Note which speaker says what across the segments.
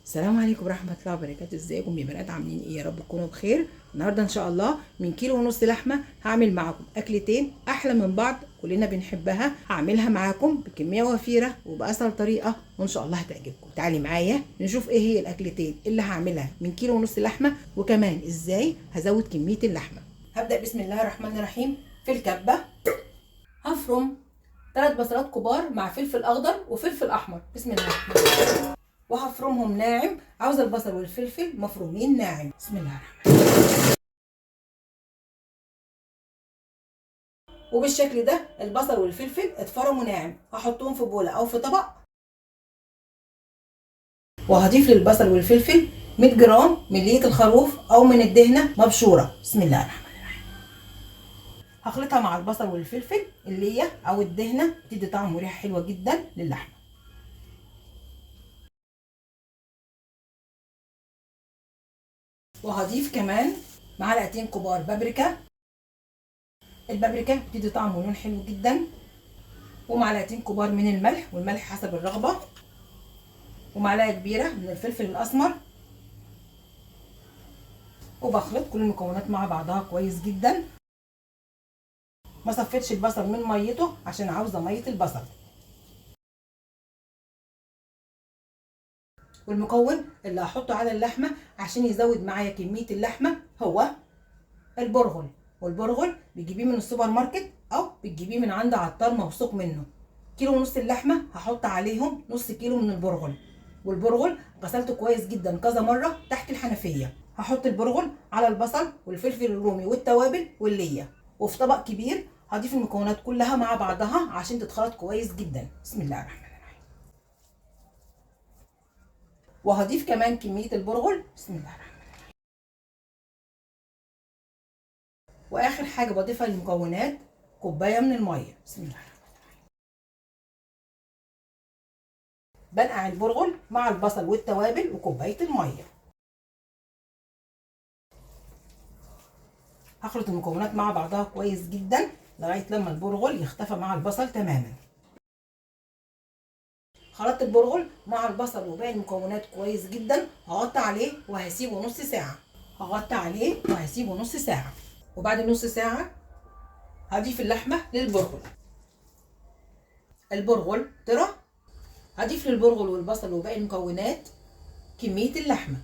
Speaker 1: السلام عليكم ورحمة الله وبركاته. ازيكم يا بنات؟ عاملين ايه؟ يا رب تكونوا بخير. النهارده ان شاء الله من كيلو ونص لحمة هعمل معاكم اكلتين احلى من بعض كلنا بنحبها. هعملها معاكم بكمية وفيرة وبأسهل طريقة وان شاء الله هتعجبكم. تعالي معايا نشوف ايه هي الاكلتين اللي هعملها من كيلو ونص لحمة، وكمان ازاي هزود كمية اللحمة. هبدأ بسم الله الرحمن الرحيم. في الكبة هفرم 3 بصلات كبار مع فلفل اخضر وفلفل احمر. بسم الله الرحمن الرحيم. وهفرمهم ناعم. عاوزه البصل والفلفل مفرومين ناعم. بسم الله الرحمن الرحيم. وبالشكل ده البصل والفلفل اتفرموا ناعم. هحطهم في بوله او في طبق، وهضيف للبصل والفلفل 100 جرام من لية الخروف او من الدهنه مبشوره. بسم الله الرحمن الرحيم. هخلطها مع البصل والفلفل. اللية او الدهنه بتدي طعم وريحه حلوه جدا للحمه. وهضيف كمان معلقتين كبار بابريكا. البابريكا بتدي طعم ولون حلو جدا. ومعلقتين كبار من الملح، والملح حسب الرغبه. ومعلقه كبيره من الفلفل الاسمر. وبخلط كل المكونات مع بعضها كويس جدا. ما صفيتش البصل من ميته عشان عاوزه ميه البصل. والمكون اللي هحطه على اللحمه عشان يزود معايا كميه اللحمه هو البرغل. والبرغل بتجيبيه من السوبر ماركت او بتجيبيه من عند عطار موثوق منه. كيلو ونص اللحمه هحط عليهم نص كيلو من البرغل. والبرغل غسلته كويس جدا كذا مره تحت الحنفيه. هحط البرغل على البصل والفلفل الرومي والتوابل والليه. وفي طبق كبير هضيف المكونات كلها مع بعضها عشان تتخلط كويس جدا. بسم الله الرحمن الرحيم. وهضيف كمان كميه البرغل. بسم الله الرحمن الرحيم. واخر حاجه بضيفها للمكونات كوبايه من الميه. بسم الله الرحمن الرحيم. بنقع البرغل مع البصل والتوابل وكوبايه الميه. هخلط المكونات مع بعضها كويس جدا لغايه لما البرغل يختفى مع البصل تماما. خلطت البرغل مع البصل وباقي المكونات كويس جدا. هغطي عليه وهسيبه نص ساعه. هغطي عليه وهسيبه نص ساعه. وبعد نص ساعه هضيف اللحمه للبرغل. البرغل طرى. هضيف للبرغل والبصل وباقي المكونات كميه اللحمه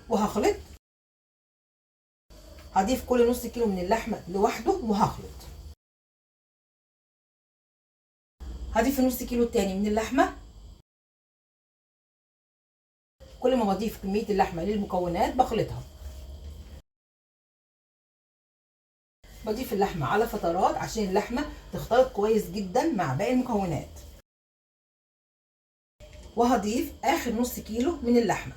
Speaker 1: وهخلط. هضيف كل نص كيلو من اللحمه لوحده وهخلط. هضيف نص كيلو التاني من اللحمه. كل ما بضيف كميه اللحمه للمكونات بخلطها. بضيف اللحمه على فترات عشان اللحمه تختلط كويس جدا مع باقي المكونات. وهضيف اخر نص كيلو من اللحمه.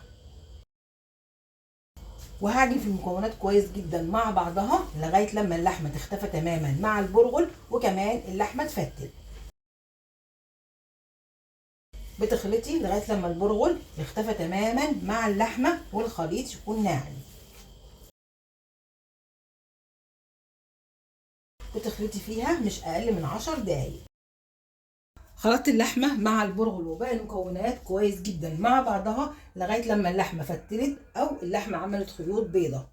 Speaker 1: وهعجن في المكونات كويس جدا مع بعضها لغايه لما اللحمه تختفى تماما مع البرغل وكمان اللحمه تفتل. بتخلطي لغايه لما البرغل يختفى تماما مع اللحمه والخليط يكون ناعم. بتخلطي فيها مش اقل من 10 دقايق. خلطت اللحمه مع البرغل وباقي المكونات كويس جدا مع بعضها لغايه لما اللحمه فتلت او اللحمه عملت خيوط بيضه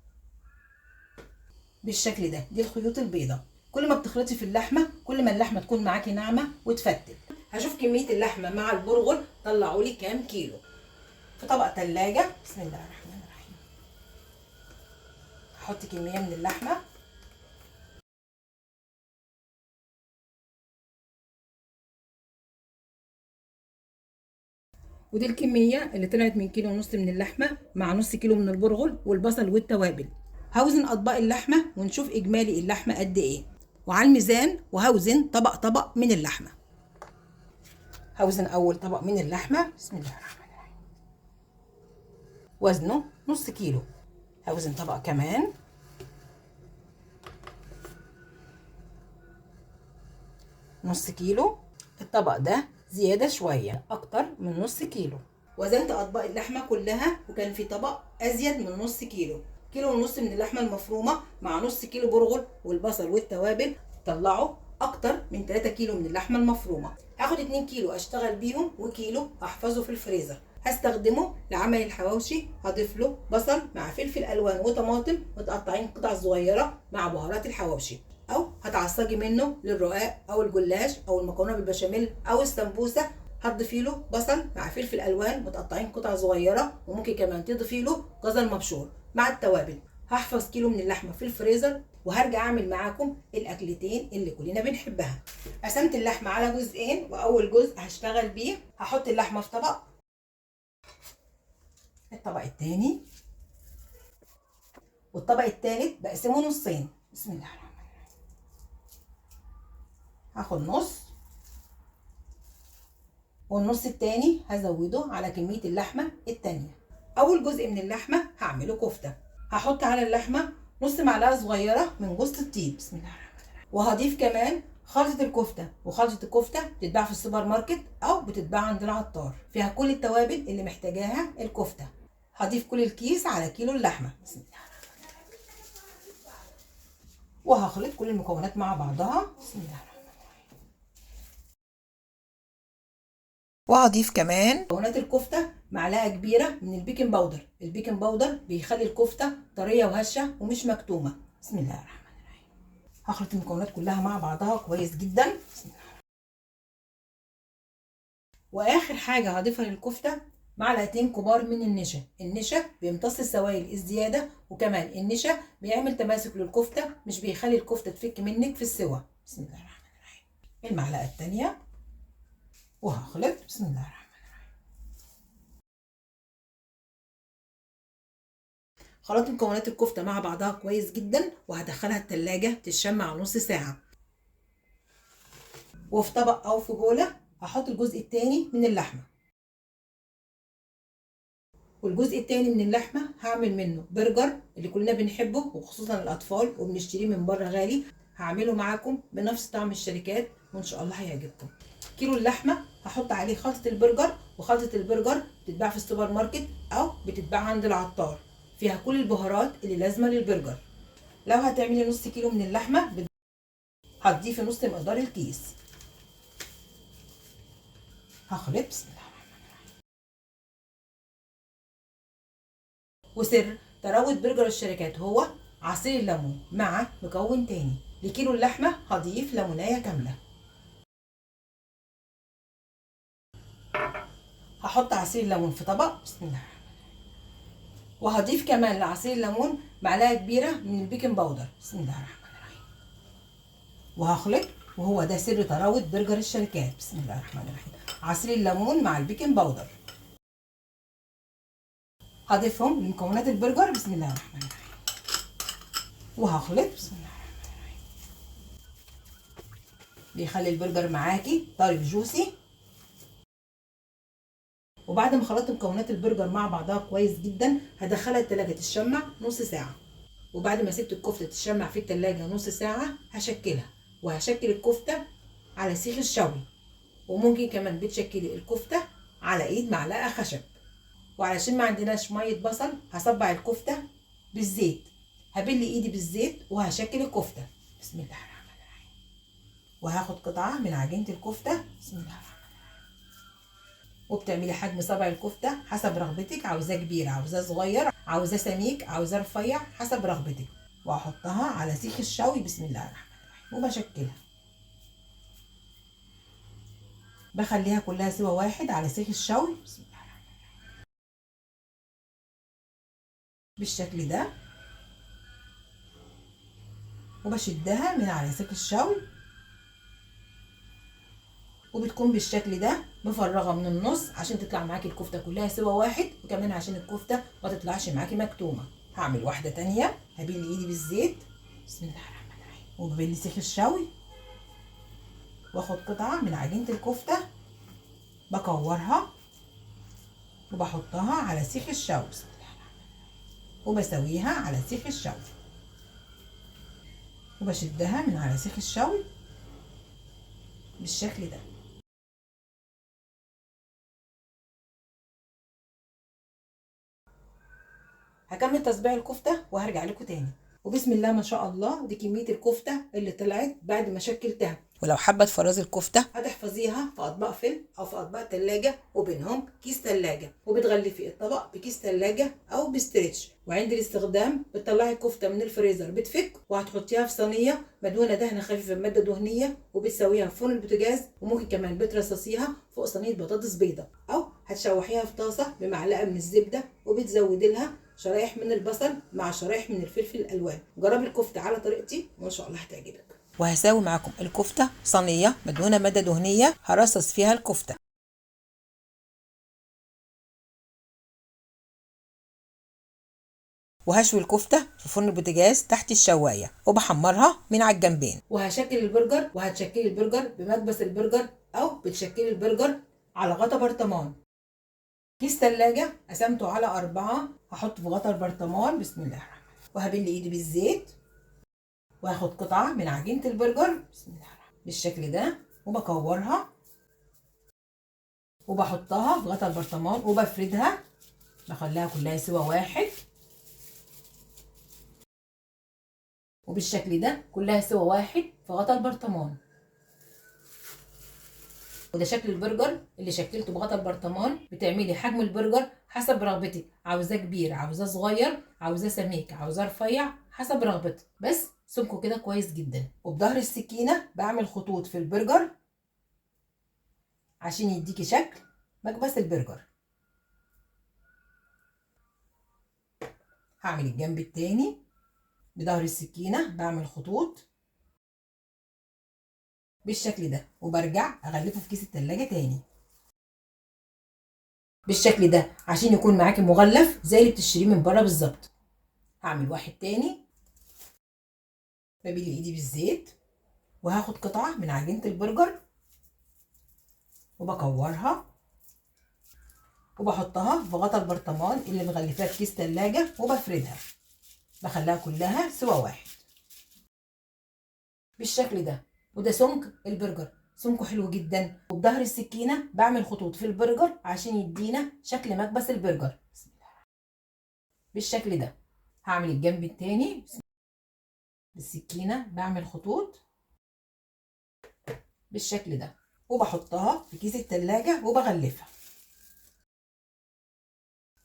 Speaker 1: بالشكل ده. دي الخيوط البيضه. كل ما بتخلطي في اللحمه كل ما اللحمه تكون معاكي ناعمه وتفتل. هشوف كميه اللحمه مع البرغل طلعوا لي كام كيلو. في طبق تلاجة. بسم الله الرحمن الرحيم. هحط كميه من اللحمه. ودي الكميه اللي طلعت من كيلو ونص من اللحمه مع نص كيلو من البرغل والبصل والتوابل. هوزن اطباق اللحمه ونشوف اجمالي اللحمه قد ايه وعلى الميزان. وهوزن طبق طبق من اللحمه. هوزن اول طبق من اللحمه. بسم الله الرحمن الرحيم. وزنه نص كيلو. هوزن طبق كمان. نص كيلو. الطبق ده زيادة شوية أكتر من نص كيلو. وزنت أطباق اللحمة كلها وكان في طبق أزيد من نص كيلو. كيلو ونص من اللحمة المفرومة مع نص كيلو برغل والبصل والتوابل طلعوا أكتر من 3 كيلو من اللحمة المفرومة. هاخد 2 كيلو أشتغل بيهم وكيلو أحفظه في الفريزر. هستخدمه لعمل الحواوشي. هضيف له بصل مع فلفل الوان وطماطم متقطعين قطع صغيره مع بهارات الحواوشي، او هتعصجي منه للرقاق او الجلاش او المكرونه بالبشاميل او السمبوسه. هتضيفي له بصل مع فلفل الوان متقطعين قطع صغيره، وممكن كمان تضيفي له جزر مبشور مع التوابل. هحفظ كيلو من اللحمه في الفريزر، وهرجع اعمل معاكم الاكلتين اللي كلنا بنحبها. قسمت اللحمه على جزئين، واول جزء هشتغل بيه هحط اللحمه في طبق، الطبق التاني، والطبق التالت بقسمه نصين. بسم الله الرحمن الرحيم. هاخد نص، والنص التاني هزوده على كميه اللحمه التانيه. اول جزء من اللحمه هعمله كفته. هحط على اللحمه نص معلقه صغيره من جوز الطيب. بسم الله الرحمن الرحيم. وهضيف كمان خلطه الكفته، وخلطه الكفته بتتباع في السوبر ماركت او بتتباع عند العطار، فيها كل التوابل اللي محتاجاها الكفته. هضيف كل الكيس على كيلو اللحمه. بسم الله الرحمن الرحيم. وهخلط كل المكونات مع بعضها. بسم الله الرحمن الرحيم. وهضيف كمان مكونات الكفته معلقه كبيره من البيكنج باودر. البيكنج باودر بيخلي الكفته طريه وهشه ومش مكتومه. بسم الله الرحمن الرحيم. هخلط المكونات كلها مع بعضها كويس جدا. بسم الله. واخر حاجه هضيفها للكفته معلقتين كبار من النشا. النشا بيمتص السوائل الزياده، وكمان النشا بيعمل تماسك للكفته، مش بيخلي الكفته تفك منك في السوا. بسم الله الرحمن الرحيم. المعلقه الثانيه، وهخلط. بسم الله الرحمن الرحيم. خلطت مكونات الكفته مع بعضها كويس جدا، وهدخلها التلاجة تتشمع نص ساعه. وفي طبق او في بوله هحط الجزء الثاني من اللحمه، والجزء التاني من اللحمه هعمل منه برجر اللي كلنا بنحبه وخصوصا الاطفال وبنشتريه من بره غالي. هعمله معاكم بنفس طعم الشركات، وان شاء الله هيعجبكم. كيلو اللحمه هحط عليه خلطه البرجر، وخلطه البرجر بتتباع في السوبر ماركت او بتتباع عند العطار، فيها كل البهارات اللي لازمه للبرجر. لو هتعملي نص كيلو من اللحمه هتضيفي نص مقدار الكيس. هخلط. بسم الله. وسر تروت برجر الشركات هو عصير الليمون مع مكون تاني. لكيلو اللحمه هضيف ليمونايه كامله. هحط عصير الليمون في طبق. بسم الله. وهضيف كمان لعصير الليمون معلقه كبيره من البيكنج باودر. بسم الله الرحمن الرحيم. وهخلط، وهو ده سر تروت برجر الشركات. بسم الله الرحمن الرحيم. عصير الليمون مع البيكنج باودر هضيفهم لمكونات البرجر. بسم الله الرحمن الرحيم. وهخلط. بسم الله الرحمن الرحيم. بيخلي البرجر معاكي طري جوسي. وبعد ما خلطت مكونات البرجر مع بعضها كويس جدا هدخلها التلاجة تتشمع نص ساعة. وبعد ما سبت الكفتة تتشمع في التلاجة نص ساعة هشكلها، وهشكل الكفتة على سيخ الشوي، وممكن كمان بتشكلي الكفتة على ايد معلقة خشب. وعلشان ما عندناش مية بصل هصبع الكفتة بالزيت، هبل ايدي بالزيت وهشكل الكفتة. بسم الله الرحمن الرحيم. وهاخد قطعة من عجينة الكفتة. بسم الله الرحمن الرحيم. وبتعملي حجم صبع الكفته حسب رغبتك، عاوزاه كبير، عاوزاه صغير، عاوزاه سميك، عاوزاه رفيع، حسب رغبتك. واحطها على سيخ الشوي. بسم الله الرحمن الرحيم. وبشكلها، بخليها كلها سوا واحد على سيخ الشوي. بسم الله الرحمن الرحيم. بالشكل ده، وبشدها من على سيخ الشوي، وبتكون بالشكل ده مفرغه من النص عشان تطلع معاكي الكفته كلها سوا واحد، وكمان عشان الكفته ما تطلعش معاكي مكتومه. هعمل واحده تانية، هبل ايدي بالزيت. بسم الله الرحمن الرحيم. وببل سيخ الشوي، واخد قطعه من عجينه الكفته بكورها وبحطها على سيخ الشوي. بسم الله الرحمن الرحيم. وبسويها على سيخ الشوي، وبشدها من على سيخ الشوي بالشكل ده. هكمل تصبيع الكفته وهرجع لكم تاني. وبسم الله ما شاء الله دي كميه الكفته اللي طلعت بعد ما شكلتها. ولو حابه تفرزي الكفته هتحفظيها في اطباق فيلم او في اطباق تلاجة وبينهم كيس تلاجة، وبتغلفي الطبق بكيس تلاجة او بستريتش، وعند الاستخدام بتطلعي الكفته من الفريزر بتفك وهتحطيها في صينيه مدهونه دهنه خفيفه بماده دهنيه وبتسويها في فرن البوتاجاز، وممكن كمان بترصصيها فوق صينيه بطاطس بيضه، او هتشوحيها في طاسه بمعلقه من الزبده وبتزودي لها شرايح من البصل مع شرايح من الفلفل الالوان. جربي الكفته على طريقتي وان شاء الله هتعجبك. وهساوي معاكم الكفته صينيه مدهونه ماده دهنيه هرصص فيها الكفته، وهشوي الكفته في فرن البوتاجاز تحت الشوايه وبحمرها من على الجنبين. وهشكل البرجر، وهتشكلي البرجر بمكبس البرجر او بتشكلي البرجر على غطا برطمان. كيس تلاجة قسمته على 4 هحطه في غطا البرطمان. بسم الله الرحمن الرحيم. وهبل ايدي بالزيت وهاخد قطعه من عجينه البرجر بسم الله الرحمن الرحيم بالشكل ده، وبكورها وبحطها في غطا البرطمان وبفردها بخليها كلها سوا واحد، وبالشكل ده كلها سوا واحد في غطا البرطمان. وده شكل البرجر اللي شكلته بغطا البرطمان. بتعملي حجم البرجر حسب رغبتك، عاوزاه كبير، عاوزاه صغير، عاوزاه سميك، عاوزاه رفيع، حسب رغبتك، بس سمكه كده كويس جدا. وبظهر السكينه بعمل خطوط في البرجر عشان يديكي شكل مكبس البرجر. هعمل الجنب التاني بظهر السكينه بعمل خطوط بالشكل ده، وبرجع اغلفه في كيس التلاجة تاني بالشكل ده عشان يكون معاكي مغلف زي اللي بتشتريه من بره بالظبط. هعمل واحد تاني، ببل ايدي بالزيت وهاخد قطعه من عجينه البرجر وبكورها وبحطها في غطا البرطمان اللي مغلفاه في كيس تلاجة وبفردها بخليها كلها سوا واحد بالشكل ده. وده سمك البرجر، سمكه حلو جدا. وبظهر السكينه بعمل خطوط في البرجر عشان يدينا شكل مكبس البرجر بالشكل ده. هعمل الجنب التاني بالسكينه بعمل خطوط بالشكل ده وبحطها في كيس التلاجة وبغلفها،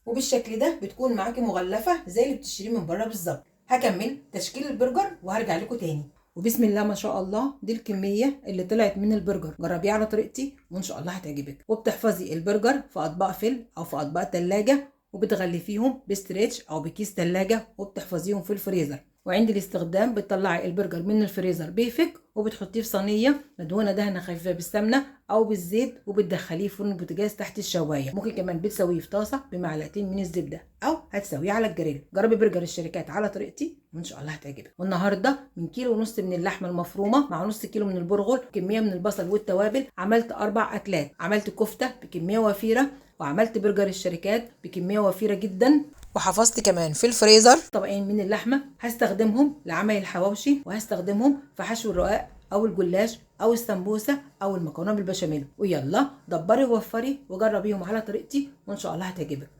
Speaker 1: وبالشكل ده بتكون معاكي مغلفه زي اللي بتشتريه من بره بالظبط. هكمل تشكيل البرجر وهرجع لكم تاني. وبسم الله ما شاء الله دي الكميه اللي طلعت من البرجر. جربيه على طريقتي وان شاء الله هتعجبك. وبتحفظي البرجر في اطباق فيل او في اطباق تلاجة وبتغلفيهم بستريتش او بكيس تلاجة وبتحفظيهم في الفريزر، وعند الاستخدام بتطلعي البرجر من الفريزر بيفك وبتحطيه في صينيه مدهونه دهنه خفيفه بالسمنه او بالزيت وبتدخليه فرن البوتاجاز تحت الشوايه. ممكن كمان بتسويه في طاسه بمعلقتين من الزبده او هتسويه على الجريل. جربي برجر الشركات على طريقتي وان شاء الله هتعجبك. والنهارده من كيلو ونص من اللحمه المفرومه مع نص كيلو من البرغل كميه من البصل والتوابل عملت 4 اكلات. عملت كفته بكميه وفيره، وعملت برجر الشركات بكميه وفيره جدا، وحفظت كمان في الفريزر طبقين من اللحمه هستخدمهم لعمل الحواوشي، وهستخدمهم في حشو الرقاق او الجلاش او السمبوسه او المكرونه بالبشاميل. ويلا دبري ووفري وجربيهم على طريقتي وان شاء الله هتعجبك.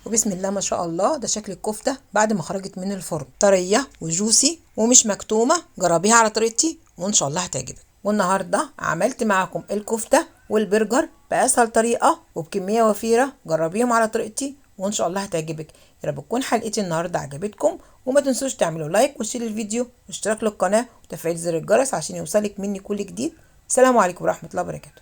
Speaker 1: وبسم الله ما شاء الله ده شكل الكفته بعد ما خرجت من الفرن، طريه وجوسي ومش مكتومه. جربيها على طريقتي وان شاء الله هتعجبك. والنهارده عملت معاكم الكفته والبرجر باسهل طريقه وبكميه وفيره. جربيهم على طريقتي وان شاء الله هتعجبك. يا رب تكون حلقتي النهارده عجبتكم، وما تنسوش تعملوا لايك وشير الفيديو واشتراك للقناه وتفعيل زر الجرس عشان يوصلك مني كل جديد. السلام عليكم ورحمه الله وبركاته.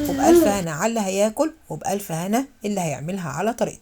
Speaker 1: وبألف هنا على اللي هياكل، وبألف هنا اللي هيعملها على طريقتي.